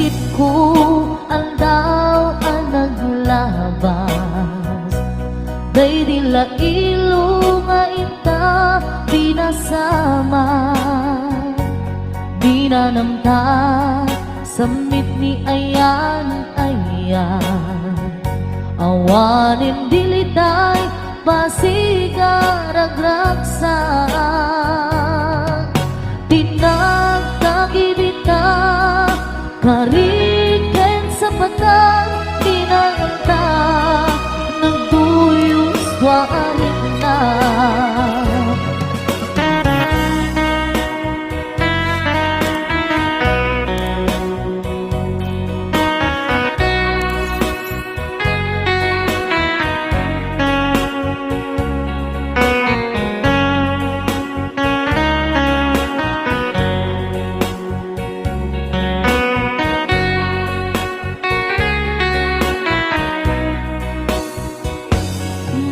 Malagit ko ang daw ang naglabas, day dila ilo nga inta pinasama, di na namta samit ni ayan awanin dilitay pasigaragragsak tinagkakibita kariken sa patang tinaganta nagduyos warin na.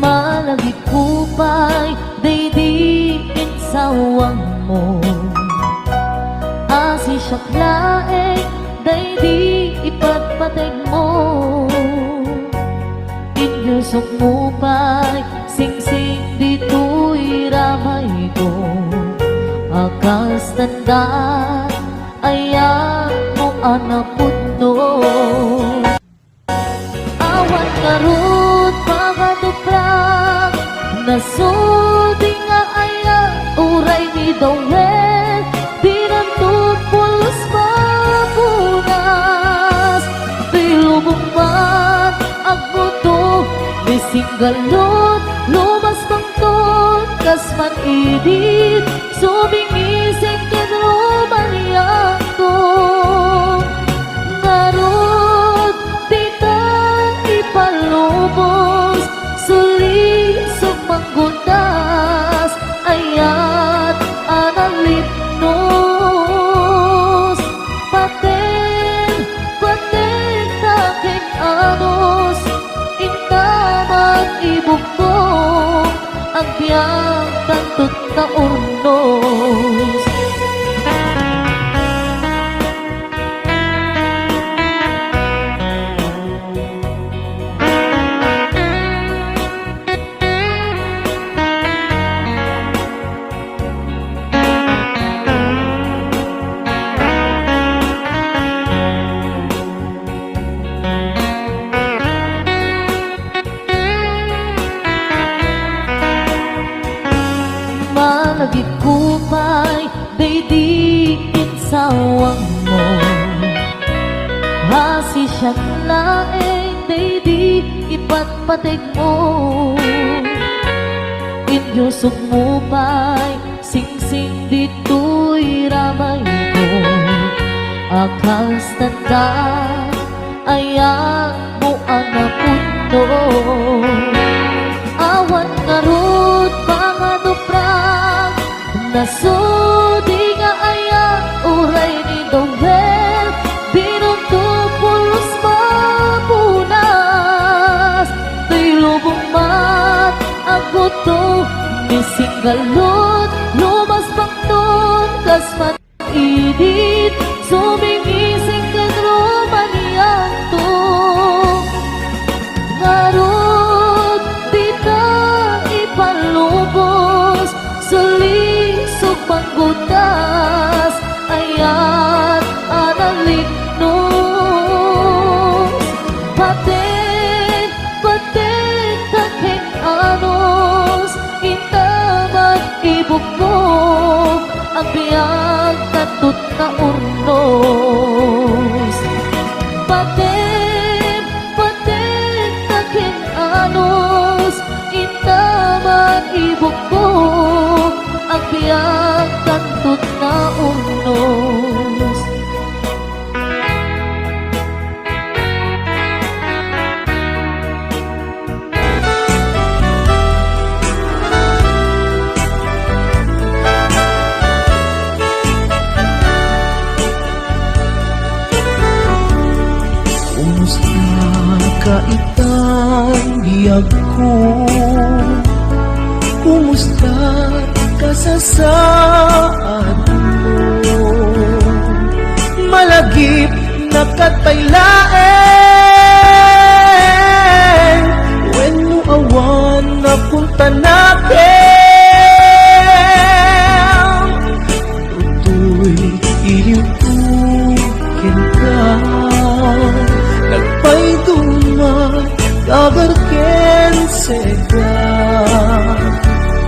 Malagit kupay, day di insawang mo, asi siyak laeng, day di ipatpateg mo, inyusok mo pa'y sing-sing dito'y ramay ko, akas tanda ayan mo anapot no. Awan karot pakatuprak nasudi nga aya uray ni Dawel pinantupulos papunas tilubong man agmuto bisinggalot lumas pangton kasman idit subingising kinumaniyak ko ngarot palubos, suli sumanggundas, ayat analipnos, paten taking anos, intaman ibukong, ang biyang tantut na urnos. Malagit kupay, day di insawang mo, hasi siyak laeng, day di ipatpateg mo, inyusok mo pa'y sing-sing dito'y ramay ko, akas tanda ayan mo anapunto, awan ngarot pangatuprak nasudi nga aya uray ni Dawel binuntupulos mapunas tilubong mat agbuto misinggalot lumas pangton kasman idit sumingising kadromanianto ngarot dita ipalubos sulisog panggutas ayat analignos paten taking anos intaman ibukbok ang biyag tatut na urnos paten taking anos intaman ibukbok ang biyag tantut na urnos. Kaitang biyag ko, kumusta ka sa saan mo? Malagip na nakatpailain. When mo awan na punta natin, tutoy iliwukin ka. Nagpay duman, dagarken sega.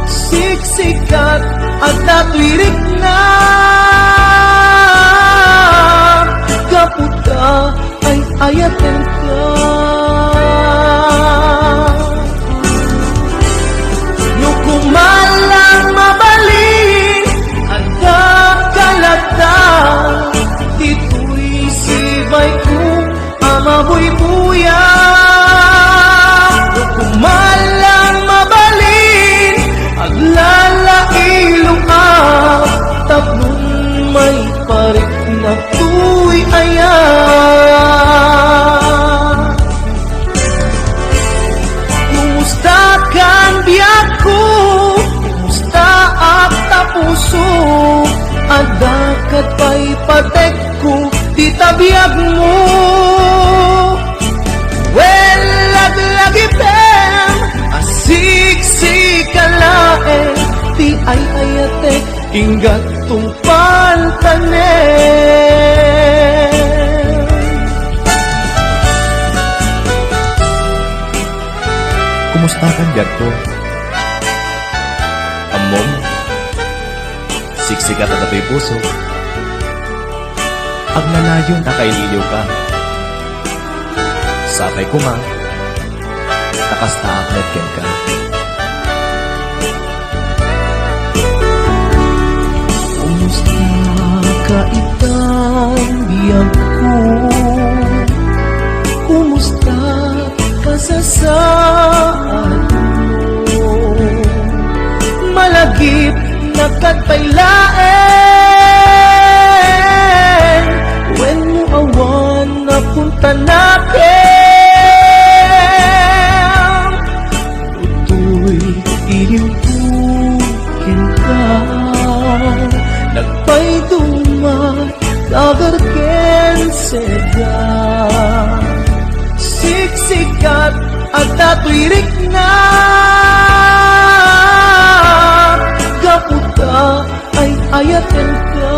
Siksikat at natwirik na. Kaputa ay ayaten ka. Nukumalang mabaling at kakalata. Dito'y sibay ko amabuy-buya. Nukumalang mabaling aglalailong ang tablong may parik na tuy ayan. Kumusta kang biyak ko? Kumusta at tapuso? Adakat pa'y patek ko, di tabiyag mo. Well, laglagipem, asik-sikalae, di ay ayatek, inggat tungpal tanem. Kumusta kang ko? Amom, siksikat at ato'y puso. Ang lalayo na kaililiw ka. Sabay ko ma, nakasta at netken ka. Kumusta ka itang biyag ko? Kumusta ka sa saan mo? Malagip na katpailain. When mo awan na punta natin, tutoy iliwukin ka. Nagpay duman, dagarken sega. Siksikat at natwirik na. Kaputa ay ayaten ka.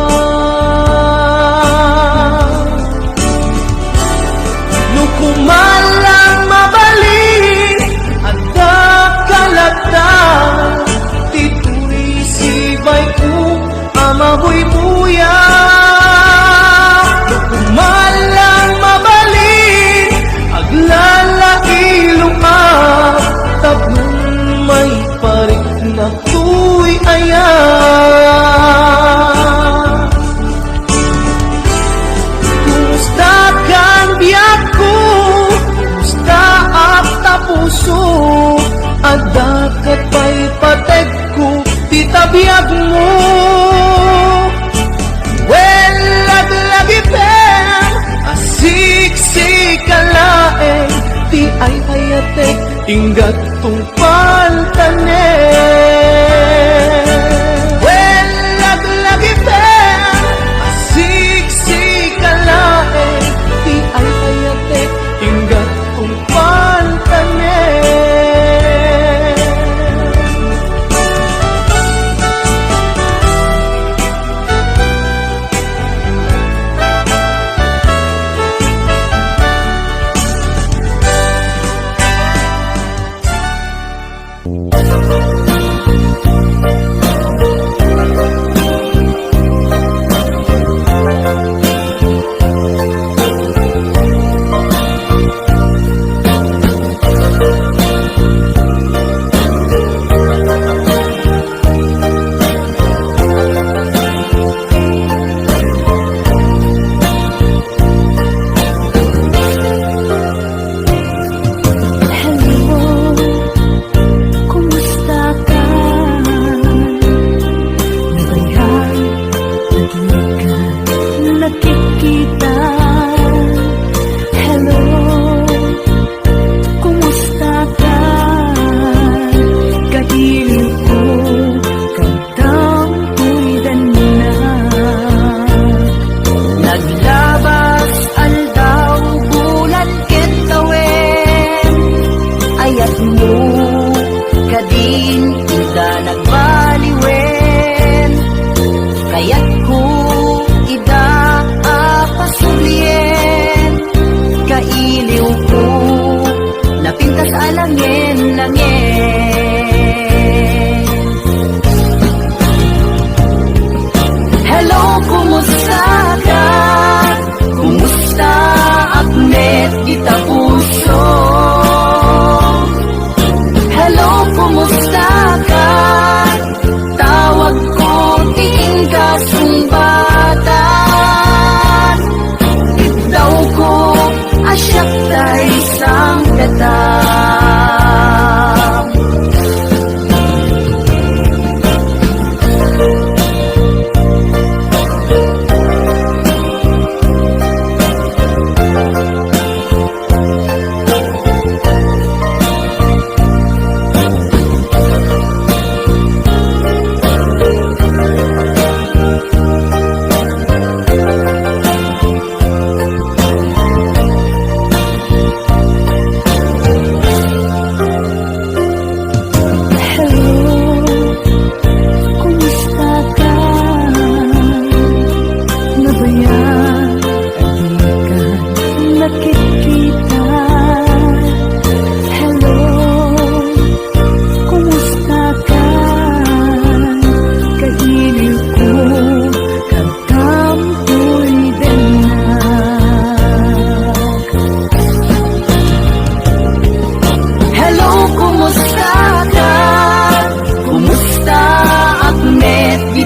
Nukumalang mabaling at kakalata. Tito'y sibay ko amabuy-buya. Nukumalang mabaling aglalailong ang tablong may parik na tuy ayan. Kumusta kang biyak ko? Kumusta at tapuso? Adakat pa'y patek ko, di tabiyag mo. Well, laglagipem, asik-sikalaeng, di ay ayatek, inggat tungpal tanem. Well, laglagipem, asik-sikalaeng, di ay ayatek, inggat tungpal tanem.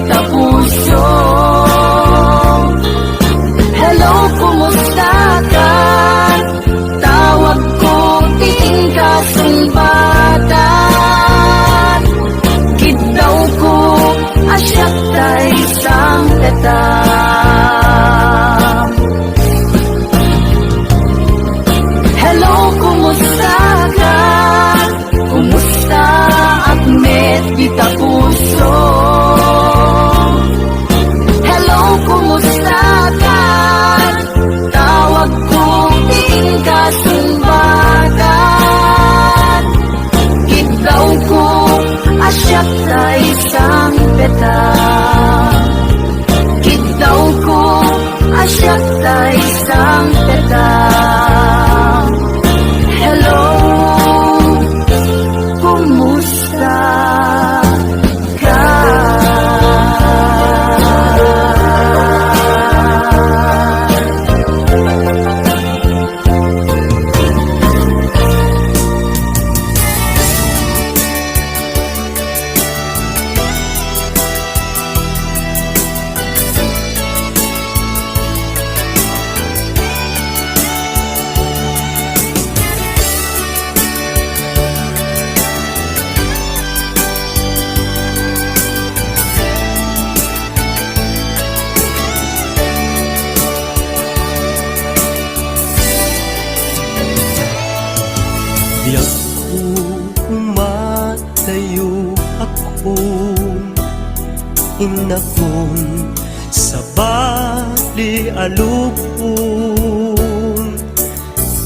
kita puso. Hello, kumusta ka? Tawag ko, tingin ka sumbatan. Kitaw ko, asyak tayo isang tatam. Hello, kumusta ka? Kumusta at met kita puso? Hello, kumusta ka? Tawag ko, tingin ka sumbatan. Kitaw ko, asyak sa isang petang. Kitaw ko, asyak sa isang petang. Hello, kumusta ka? Di ako umatayo akong inakong sa bali alupong.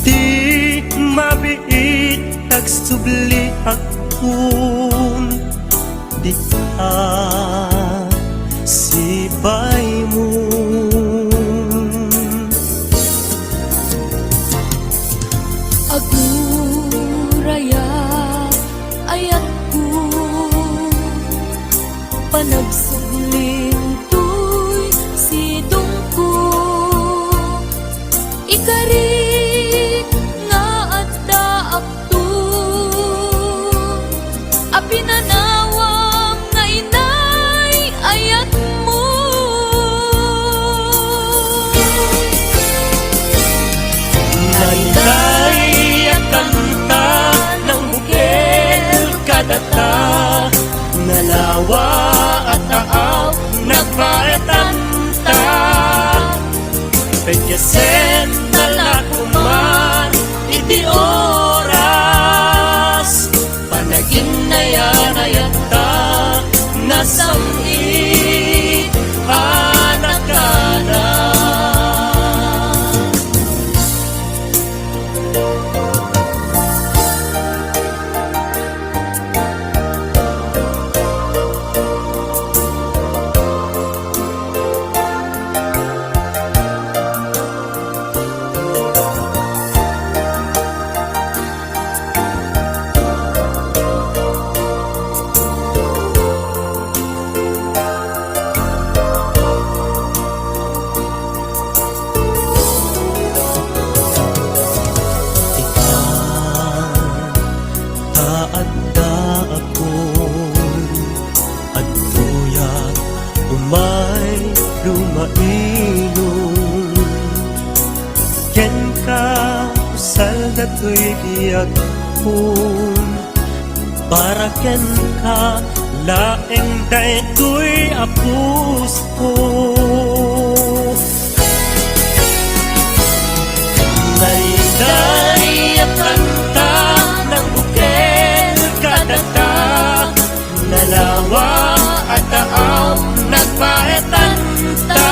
Di mabiit tagsubli akong di ka sibay mo. Aguraya ayat ko panagsugling tuy sidong ko ikarit nga adda akto apinanawam nga inay ayat mo. Nainay at kanta ng bukil kadata, nalawa at taaw nagpaetanta. Pagkasen na lakuman iti oras, panagin na yan ayata nasamit anak ka na. Umay lumailong ken ka usal dato'y biyak kun para ken ka laeng daytoy apus ko. Naiday at kanta ng bukel kadata, nalawa at taaw nagpaetanta.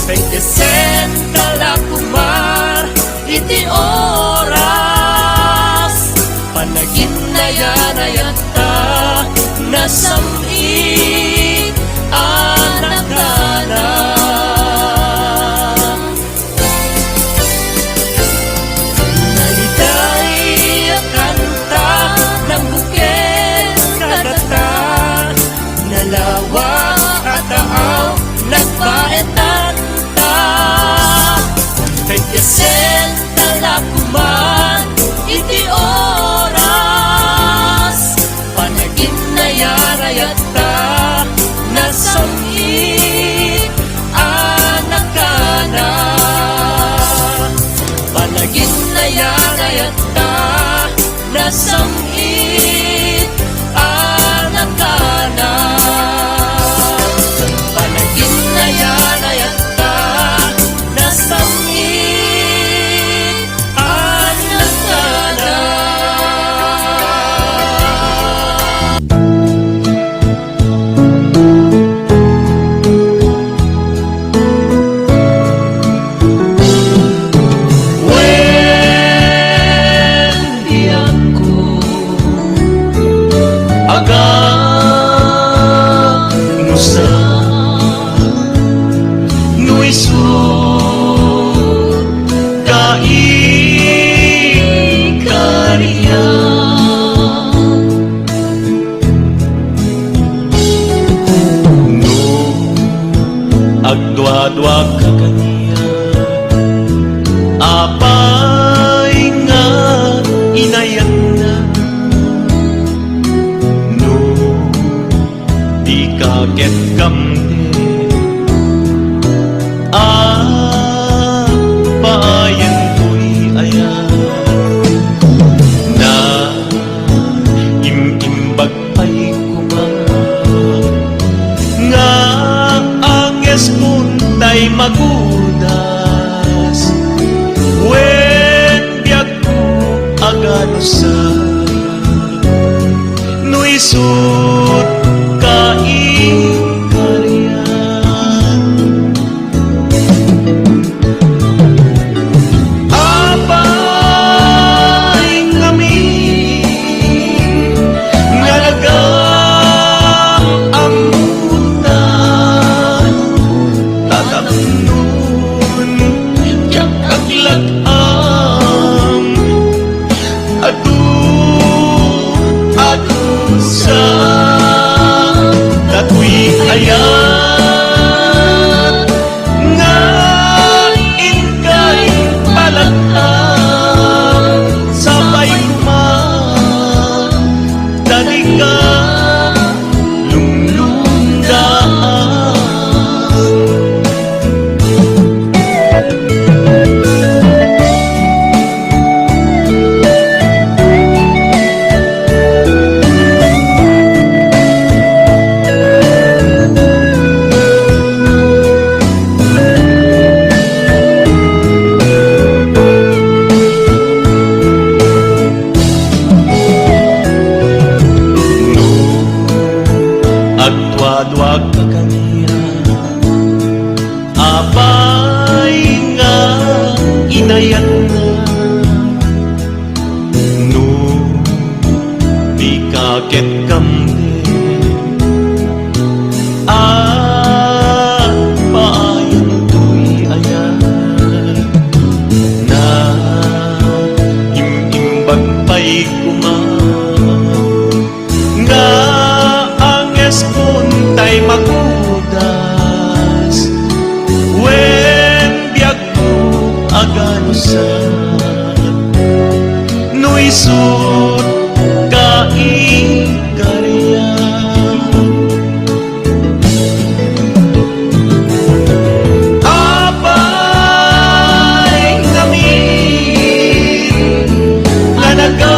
Pagkasen talakumar iti oras, panagin na yan ayata nasamit anak ka sa nuisod kaikarya. No agdwa-dwa ka kaniya, apay nga inayan na. No di ka ket kamde, paayan ko'y ayan na imimbag pa'y kumang nga anges kuntay magudas wen biag ko agano sa nuisod kaikarya. Ayan nga inkay palakhan sabay kuman dali ka lumlundaan. Agdwa-dwa ka kaniya, apay nga inayan na. No di ka ket kamde, paayan ko'y ayan na imimbag pa'y kumang nga kuntay magudas wen biag ko agano sa nuisod kaikarya. Apay ngamin nga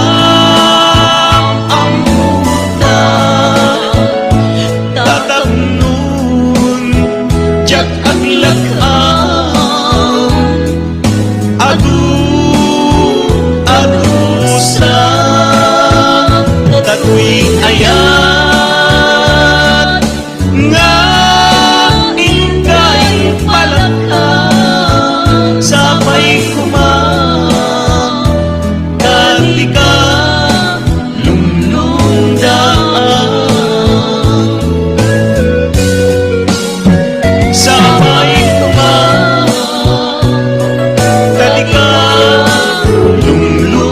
ayan nga ingkay palakhan sabay kumang dali ka lumlundaan. Sabay kumang dali ka lumlundaan.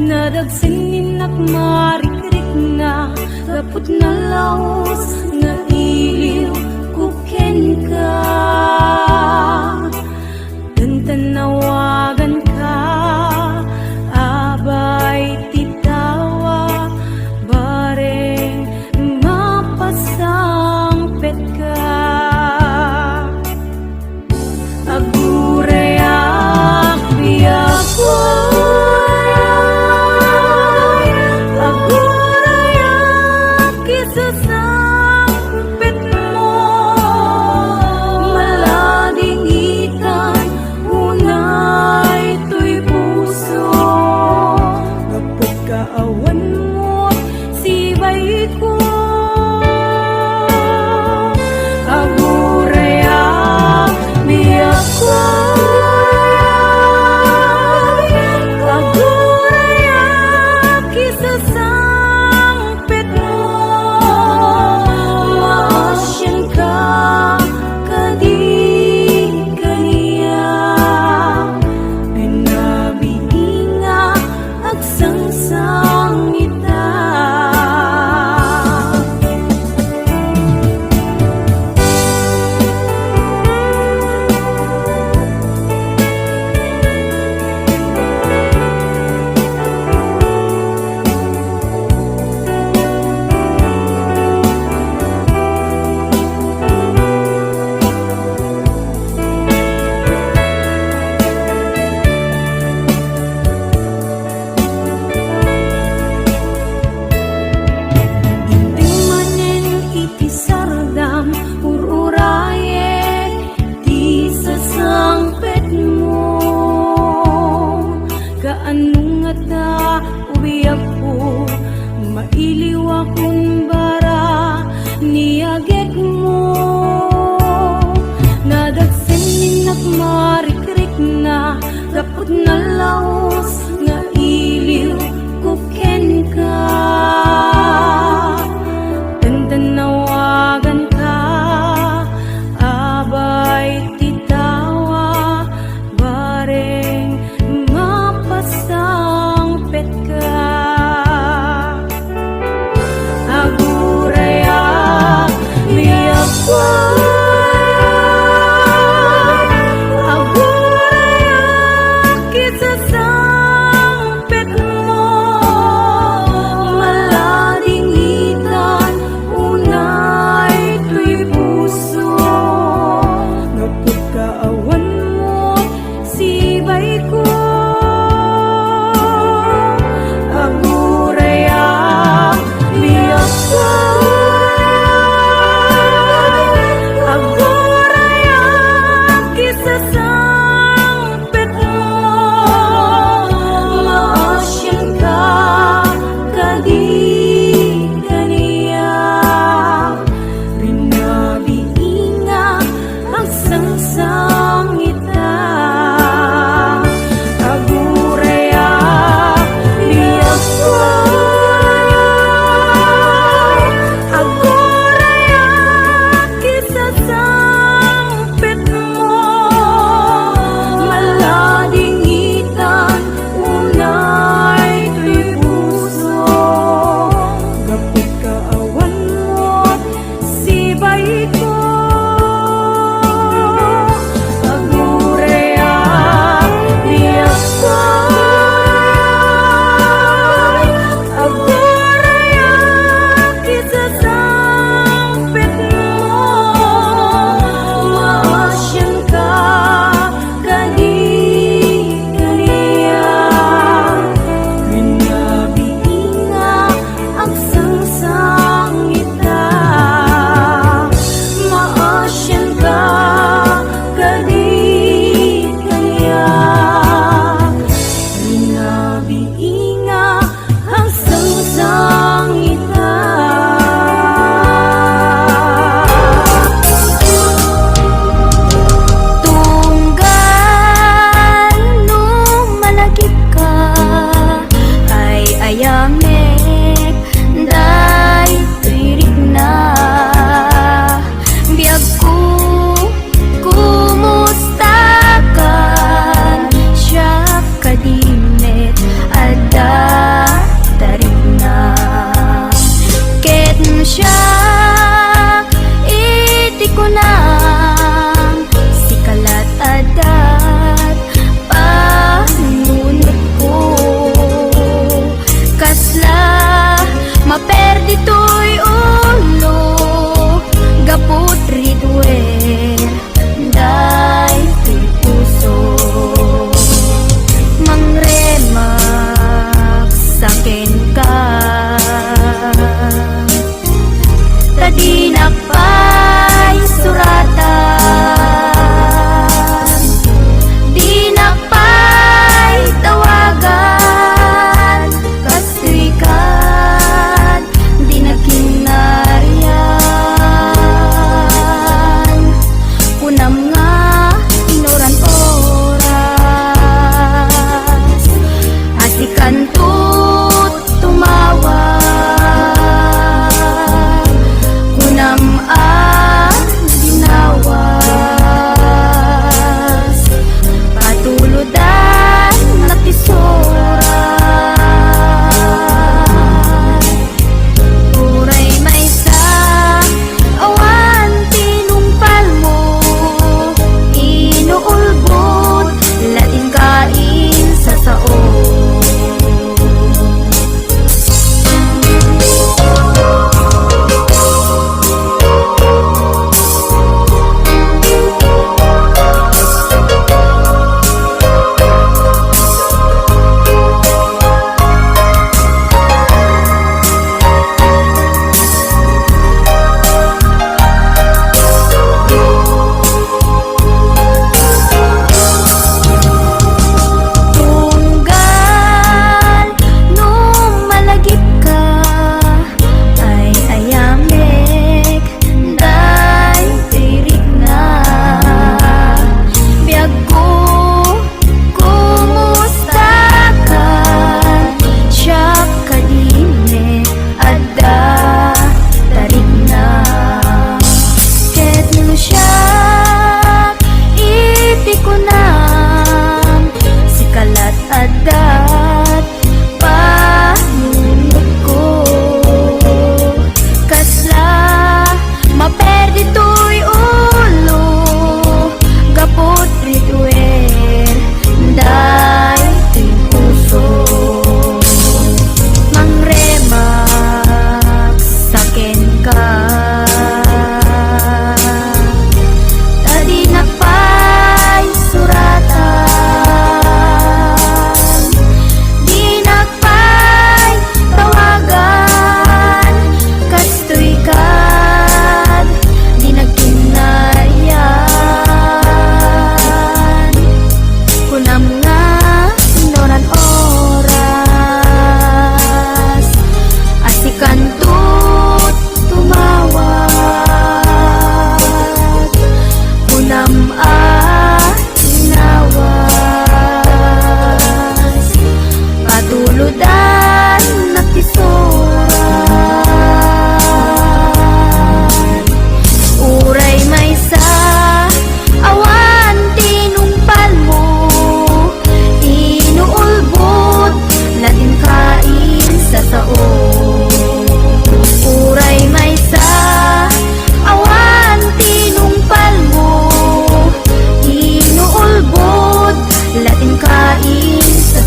Nadagsinig marikrik nga kaput na laos nga iliw kuken ka. tanawagan ka, abay titawa, bareng mapasangpet ka. Agurayak biyakoy, agurayak isasangpet mo, malading itan, unay to'y puso. Kapag kaawan mo't sibay ko, agurayak biyakoy, agurayak isasangpet mo, maasyan ka kadi kaniya, pinabiinga agsangsang ita. Manen iti sardam ururaye di sasangpet mo, kaanong nga ta ubiyak ko, mailiw akong bara niyaget mo, nadagsin at marikrik na kapag nalaos nga iliw ko ken ka. Tanawagan ka, abay titawa, bareng mapasangpet ka. Agurayak biyakoy, agurayak isasangpet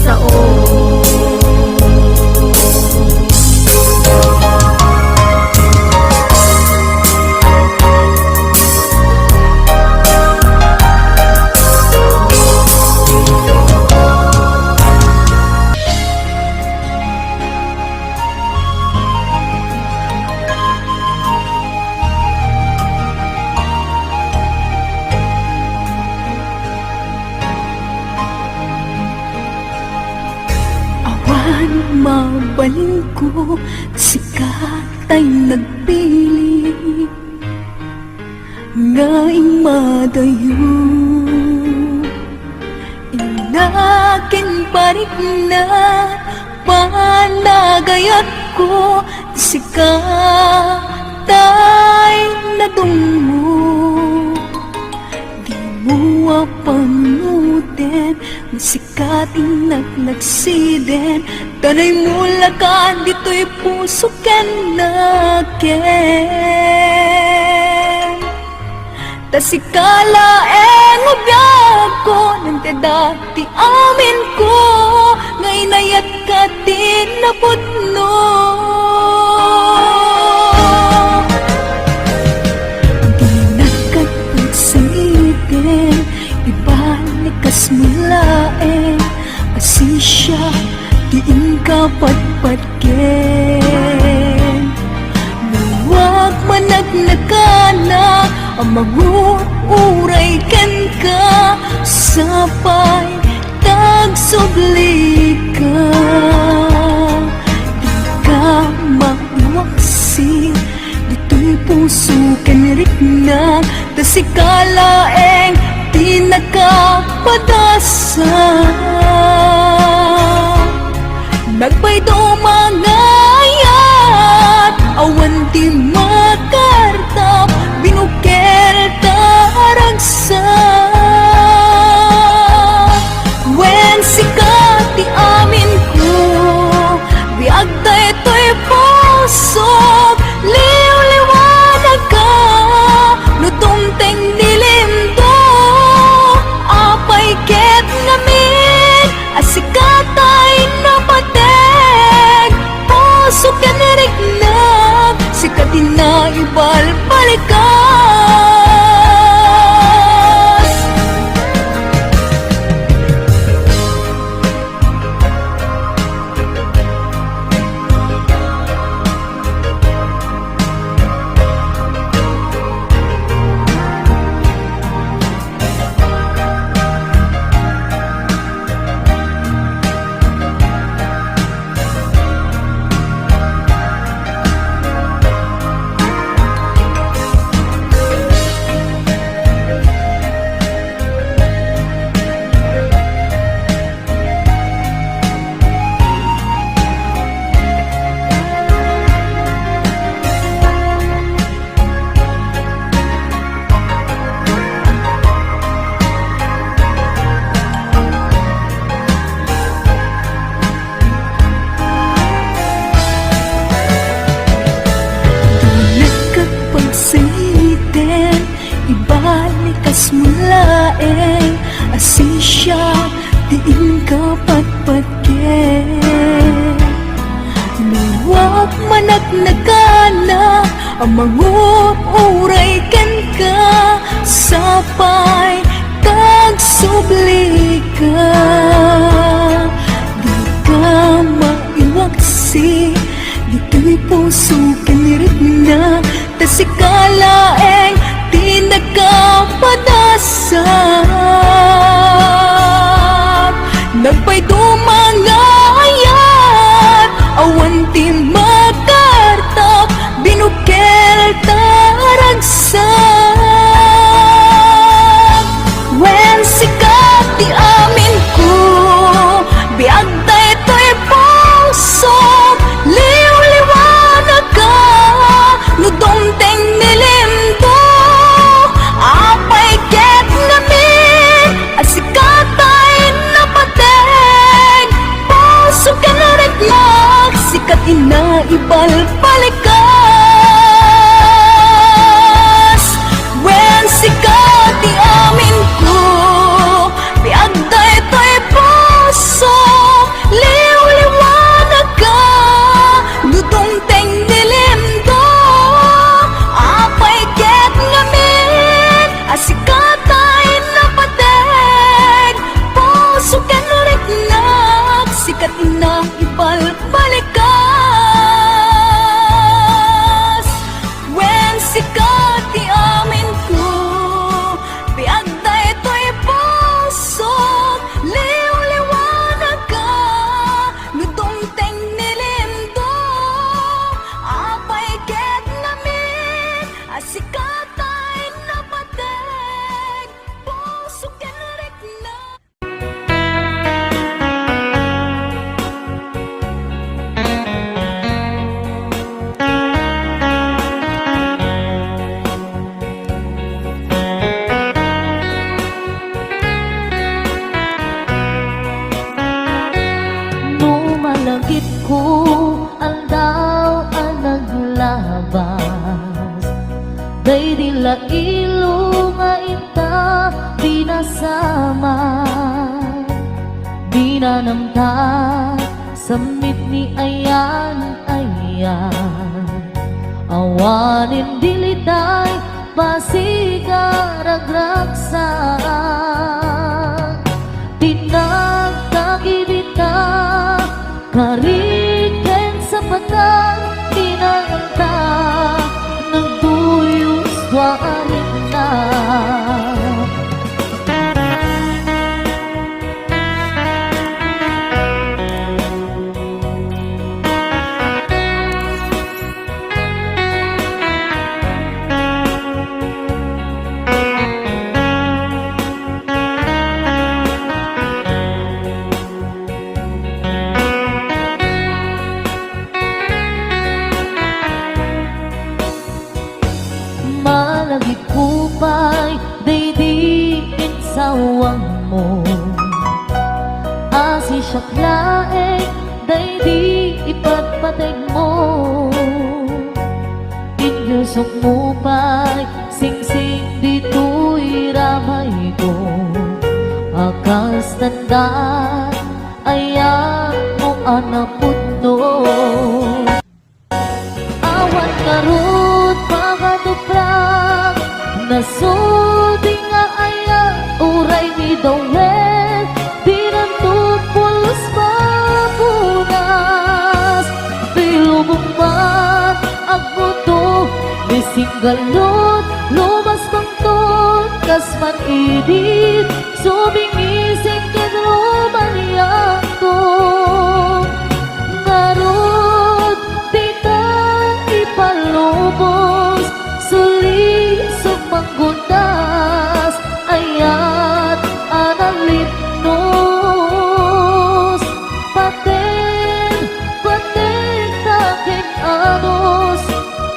sao. Awan mabalin ko, sikat ay nagpili ngaing madayo. Inakin parik na panagayat ko, sikat ay nadungo. Di mo apanutin, masikating naglagsiden, tanay mula ka, dito'y puso ken naken. Tasikala mo biyag ko, nang dati amin ko, ngay nayat ka din naputno. Di nagkatpagsitin, ibalikas mulaen, asisya, diin ka patpatken. Nuwag managnagana, ang mag-uuray ken ka, sapay tagsubli ka. Di ka maiwaksi, dito'y puso ken rikna, tasikalaeng di nakapadasa. Nagpaydo mangayat, awan di makartap, binukel taragsa. Wen sikat di amin ko, biag tayo to'y puso, liw-liwanag ka, nutungteng dilim do, apay ket namin, asikat ay napateg, puso ka narignag, sikat din na ibalbalikas. Pagsitin, ibalikas mulaeng, asisya, diin ka patpatken. Luwag managnagana, ang mag-uuray ken ka, sapay tagsubli ka. Di ka maiwaksi, dito'y puso kanirigna, tasikalaeng di nagkapadasat. Nagpay dumangayat, awan di makartap, binukel taragsak. Wen sikat di amin ko, biag tayo to'y puso, liw-liwanag ka, nudongteng nilim do, apay ket namin, asikat ay napateg, puso ka nariglag, sikat ina ibalbalikas. Wen sikat di amin ko, biag tayo to'y puso, kat ina ibalbalikas. When sikat ti amin ko, biag da ito'y pusok, liw-liwanag ka, nudumteng nilimdo, apay ket namin, asikat ay napatek, pusok yan rekna. Numalagit ko ang daw ang naglabas, day dila ilo nga ita binasama, binanamta samit ni ayan awanin diliday pasigaragraksa, tinagtagibita kariken sa patang tinagta nagduyos warin na. Malagit kupay, daydiin sawang mo, asi siyaklaeng, daydi ipagpateg mo, inyusok mo pa'y singsing dito'y ramay ko, akas tandaan, ayan mo anapot no. Awan karot pagkatuprak, nasudi nga aya uray ni Dawel, pinantupulos mapunas, pilubong man ang mundo, bisinggalot, lumas pangton, kasman idit, sumingising kinrumaniyak ko. Narod, tita ipalubos, suli sumanggundas, ayat analipnos, paten takin anos,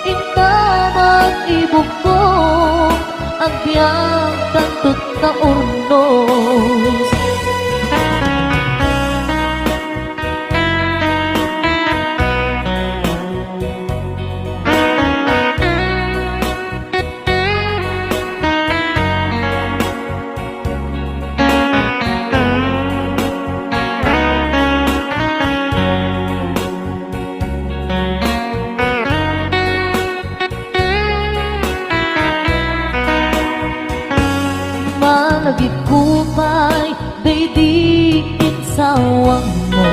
intaman ibukong, ang biyang tantut na urnos. Malagit kupay, daydiin sawang mo,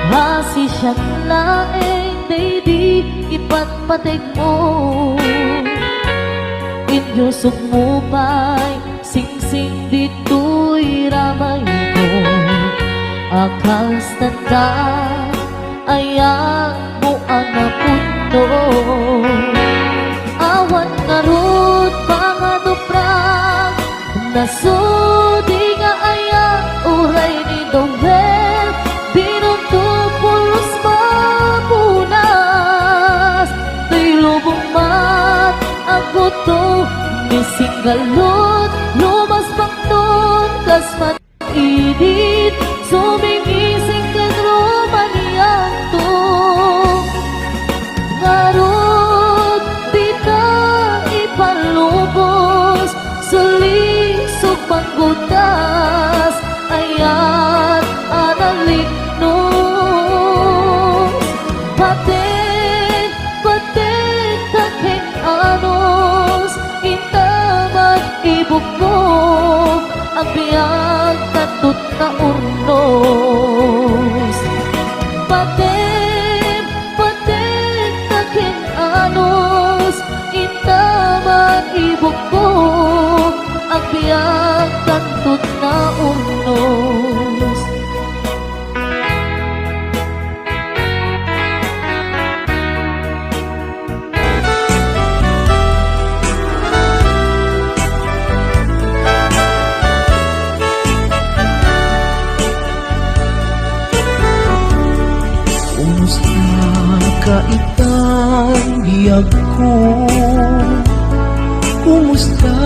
hasi siya't laeng, daydi ipatpateg mo, inyusok mo pa'y singsing dito'y ramay ko, akas tandaan, ayan mo anapundo. Awan narod panganuprak, nasudi nga aya uray ni Dawel, binuntupulos mapunas, tuy lubong mat ang buto, misinggalot, lumas pangton, kasman idit, sumingising kadrumaniyan to. Narod, tita ipalubos, sulisog panggutas, ayat analiknos, paten takin anos, intaman ibukbok, ang biyag tatut na urnos. ko. Kumusta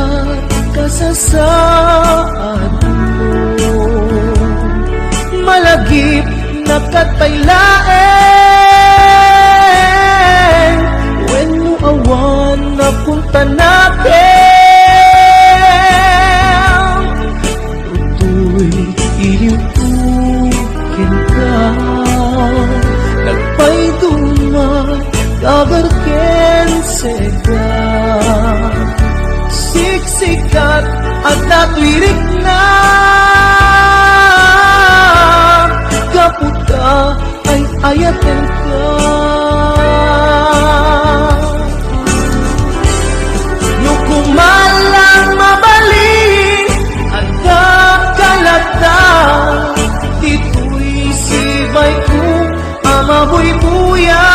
ka sa saan mo? Malagip na kataylain, when mo awan na punta natin. Tutoy iliwukin ka, nagpay duman kagarken sega. Siksikat at natwirik na, kaputa ay ayaten ka. Nukumalang mabalin at kakalata, dito'y sibay ko amabuy-buya.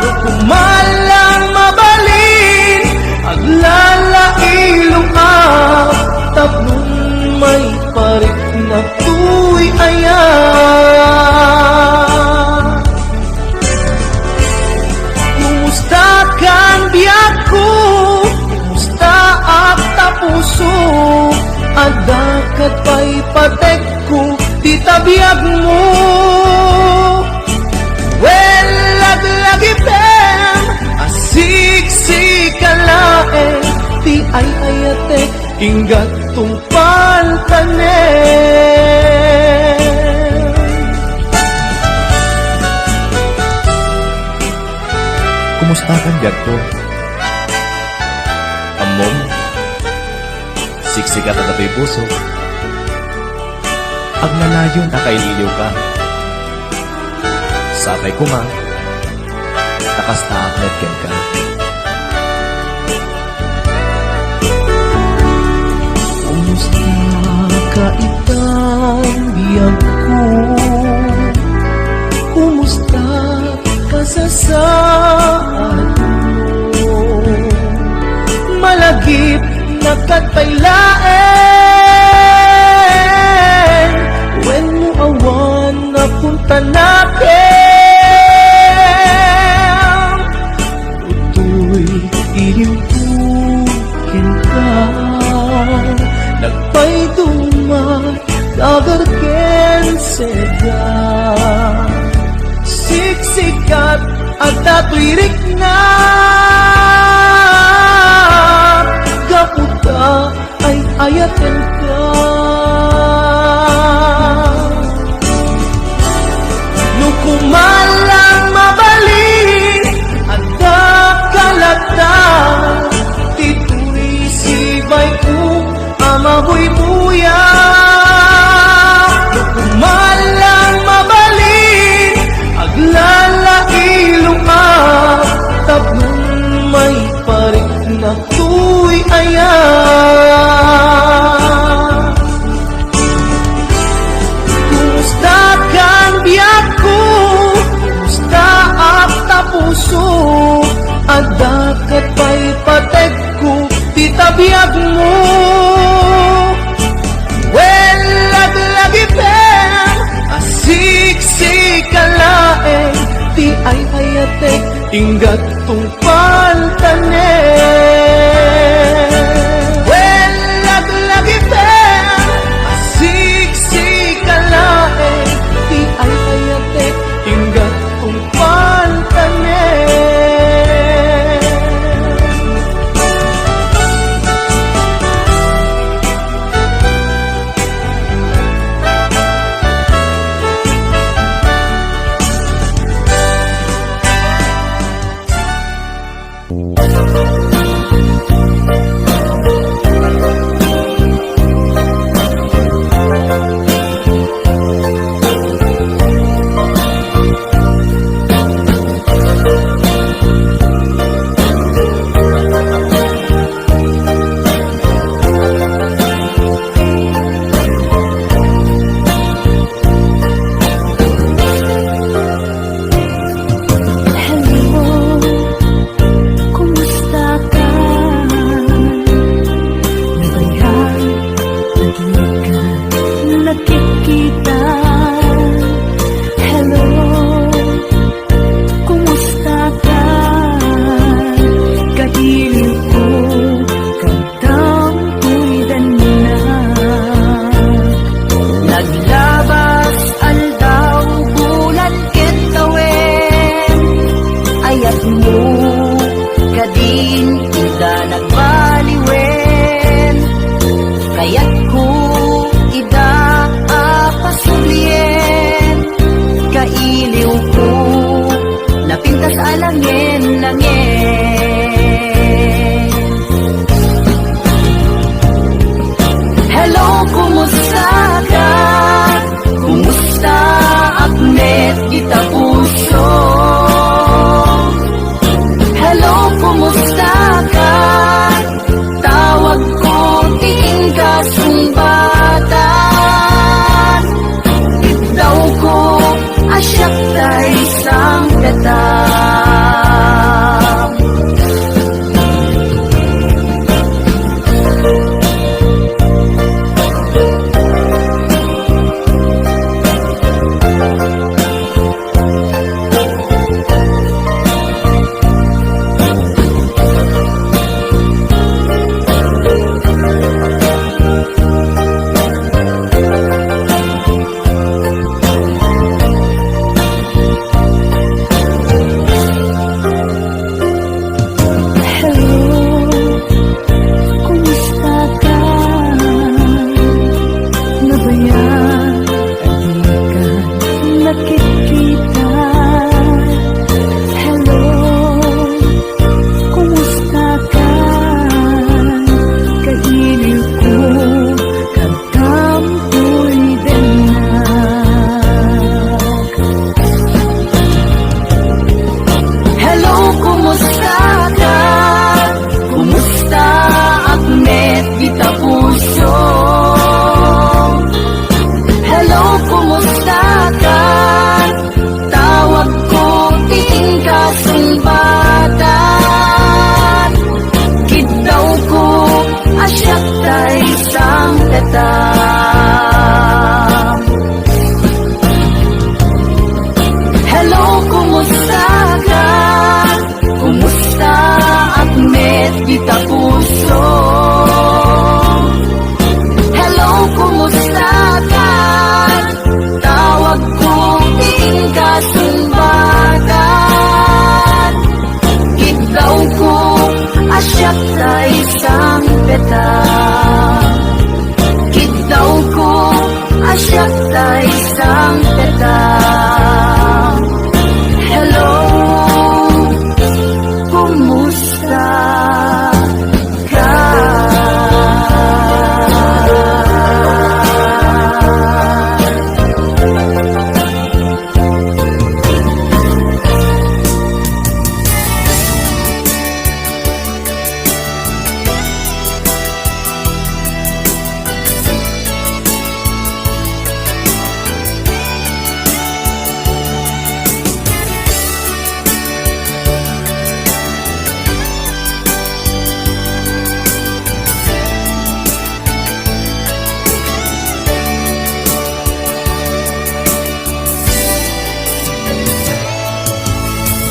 Nukumalang mabalin aglalailong tablong may parik na tuy ayan. Kumusta kang biyak ko? Kumusta ang tapuso? Adakat pa'y patek ko, di tabiyag mo. Well, laglagipem, asiksikkalae, ti ay ayatek, inggat tungpal tanem. Kumusta kang biyagto? Amom, siksikat at ato'y puso. Aglalayon na kaililiw ka. Sakay ko ma, nakasta aklet ken ka. Kumusta ka itang biyag ko? Kumusta ka sa saan mo? Malagip na kataylain, when mo awan na punta natin. Tutoy iliwukin ka, nagpay duman kagarken sega. Siksikat at natwirik na, kaputa ay ayaten ka. Nukumalang mabalin at kakalata, dito'y sibay ko amabuy-buya. Nukumalang mabalin aglalailong tablong may parik na tuy ayan. Kumusta kang biyak ko? Kumusta ang tapuso? Adakat pa'y patek ko, di tabiyag mo. Well, laglagipem, asiksikkalae, ti ay ayatek, inggat tungpal tanem. Well, laglagipem, asiksikkalae, ti ay ayatek, inggat tungpal tanem. kumusta ka? Tawag ko ting kasumbatan. Ikaw ko asyak sa isang peta. Ikaw ko asyak sa isang peta. Hello, kumusta ka?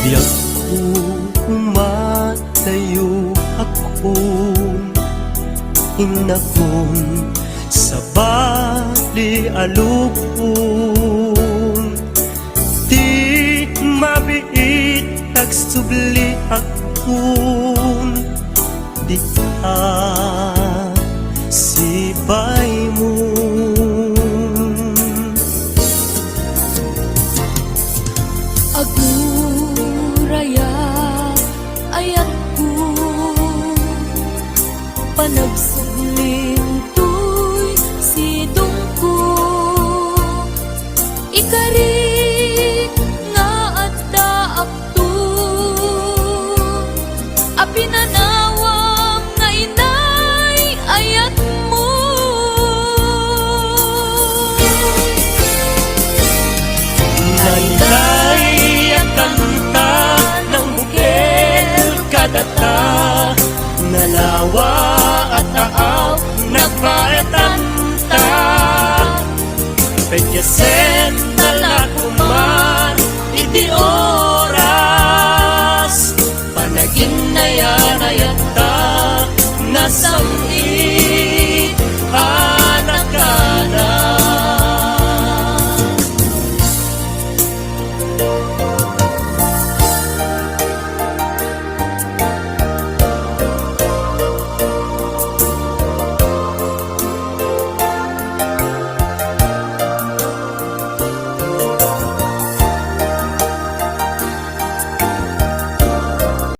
Diyak ko umatayo akong inakong sa bali alupong. Di mabiit nagsubli akong di ka sibay mo. Aguraya ayat ko panagsubling tuy sidong ko ikari nga adda akto apinanawam nga inay ayat mo. Nailay ang kanta ng bukil kadata, nalawa